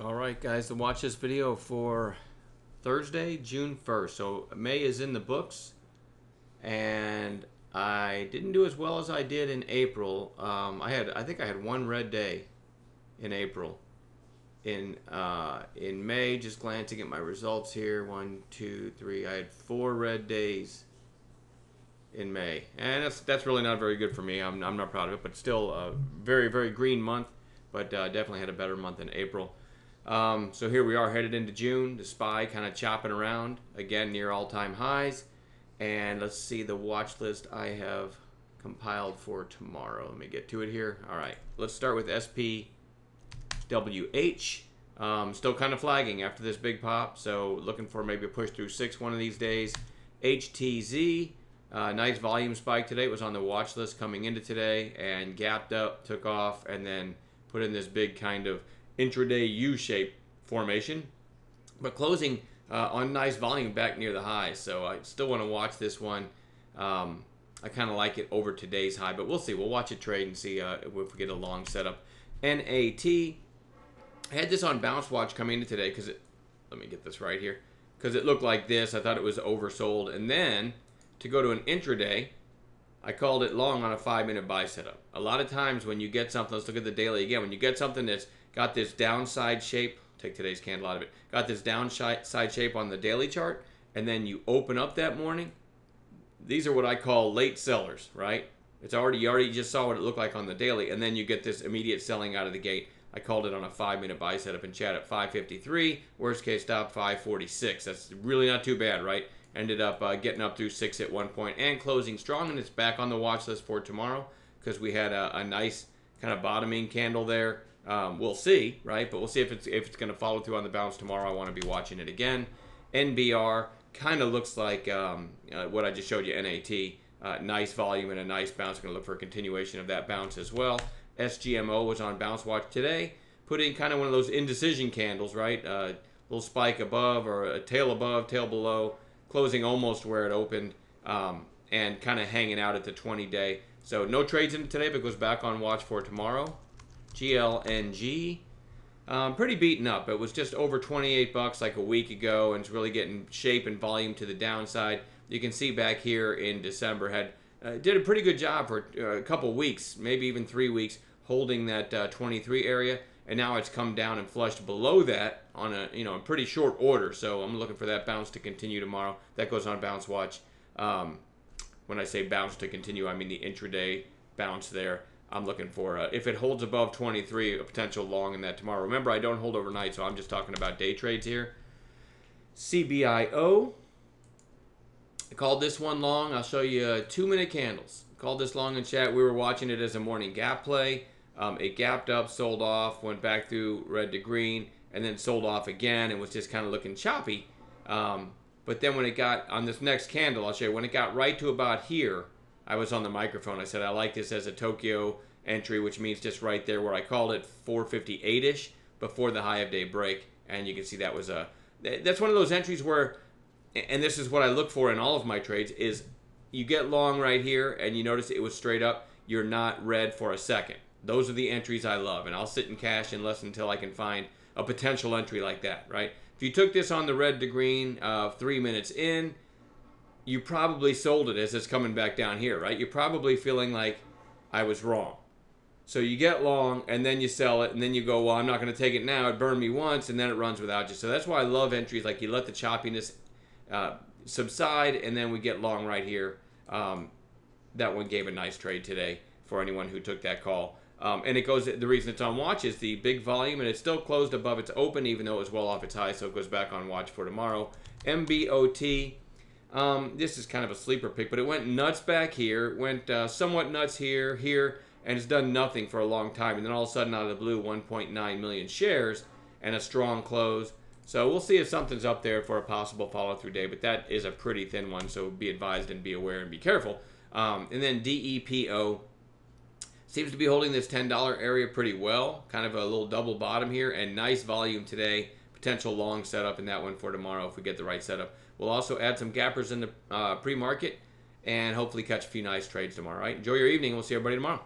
All right, guys, to watch this video for Thursday, June 1st. So May is in the books, and I didn't do as well as I did in April. I think I had one red day in April. In May, just glancing at my results here, one, two, three. I had 4 red days in May, and that's really not very good for me. I'm not proud of it, but still a very green month. But definitely had a better month in April. So here we are headed into June. The SPY kind of chopping around again near all-time highs. And let's see the watch list I have compiled for tomorrow. Let me get to it here. All right, let's start with SPWH. Still kind of flagging after this big pop, so looking for maybe a push through 6 one of these days. HTZ, nice volume spike today. It was on the watch list coming into today and gapped up, took off, and then put in this big kind of intraday U-shape formation, but closing on nice volume back near the highs. So I still want to watch this one. I kind of like it over today's high, but we'll see. We'll watch it trade and see if we get a long setup. NAT, I had this on bounce watch coming into today because let me get this right here, because it looked like this. I thought it was oversold, and then to go to an intraday, I called it long on a 5-minute buy setup. A lot of times when you get something, let's look at the daily again, when you get something that's got this downside shape, take today's candle out of it, got this downside shape on the daily chart, and then you open up that morning, these are what I call late sellers, right? You already just saw what it looked like on the daily, and then you get this immediate selling out of the gate. I called it on a 5-minute buy setup in chat at 553, worst case stop 546. That's really not too bad, right? Ended up getting up through 6 at one point and closing strong, and it's back on the watch list for tomorrow because we had a nice kind of bottoming candle there. We'll see, right? But we'll see if it's going to follow through on the bounce tomorrow. I want to be watching it again. NBR kind of looks like what I just showed you, NAT. Nice volume and a nice bounce. Going to look for a continuation of that bounce as well. SGMO was on bounce watch today. Put in kind of one of those indecision candles, right? Little spike above or a tail above, tail below. Closing almost where it opened, and kind of hanging out at the 20-day. So no trades in today, but goes back on watch for tomorrow. GLNG, pretty beaten up. It was just over 28 bucks like a week ago, and it's really getting shape and volume to the downside. You can see back here in December did a pretty good job for a couple weeks, maybe even 3 weeks, holding that 23 area. And now it's come down and flushed below that on a pretty short order. So I'm looking for that bounce to continue tomorrow. That goes on bounce watch. When I say bounce to continue, I mean the intraday bounce there. I'm looking for, if it holds above 23, a potential long in that tomorrow. Remember, I don't hold overnight, so I'm just talking about day trades here. CBIO. I called this one long. I'll show you 2-minute candles. Called this long in chat. We were watching it as a morning gap play. It gapped up, sold off, went back through red to green, and then sold off again and was just kind of looking choppy. But then when it got on this next candle, I'll show you, when it got right to about here, I was on the microphone. I said I like this as a Tokyo entry, which means just right there where I called it 458-ish before the high of day break. And you can see that was that's one of those entries where, and this is what I look for in all of my trades, is you get long right here and you notice it was straight up. You're not red for a second. Those are the entries I love, and I'll sit in cash until I can find a potential entry like that, right? If you took this on the red to green 3 minutes in, you probably sold it as it's coming back down here, right? You're probably feeling like I was wrong. So you get long, and then you sell it, and then you go, well, I'm not going to take it now. It burned me once, and then it runs without you. So that's why I love entries like you let the choppiness subside, and then we get long right here. That one gave a nice trade today for anyone who took that call. And it goes, the reason it's on watch is the big volume, and it's still closed above its open, even though it was well off its high, so it goes back on watch for tomorrow. MBOT, this is kind of a sleeper pick, but it went nuts back here, went somewhat nuts here, and it's done nothing for a long time. And then all of a sudden, out of the blue, 1.9 million shares and a strong close. So we'll see if something's up there for a possible follow-through day, but that is a pretty thin one, so be advised and be aware and be careful. And then DEPO. Seems to be holding this $10 area pretty well. Kind of a little double bottom here, and nice volume today. Potential long setup in that one for tomorrow if we get the right setup. We'll also add some gappers in the pre-market and hopefully catch a few nice trades tomorrow. All right? Enjoy your evening. We'll see everybody tomorrow.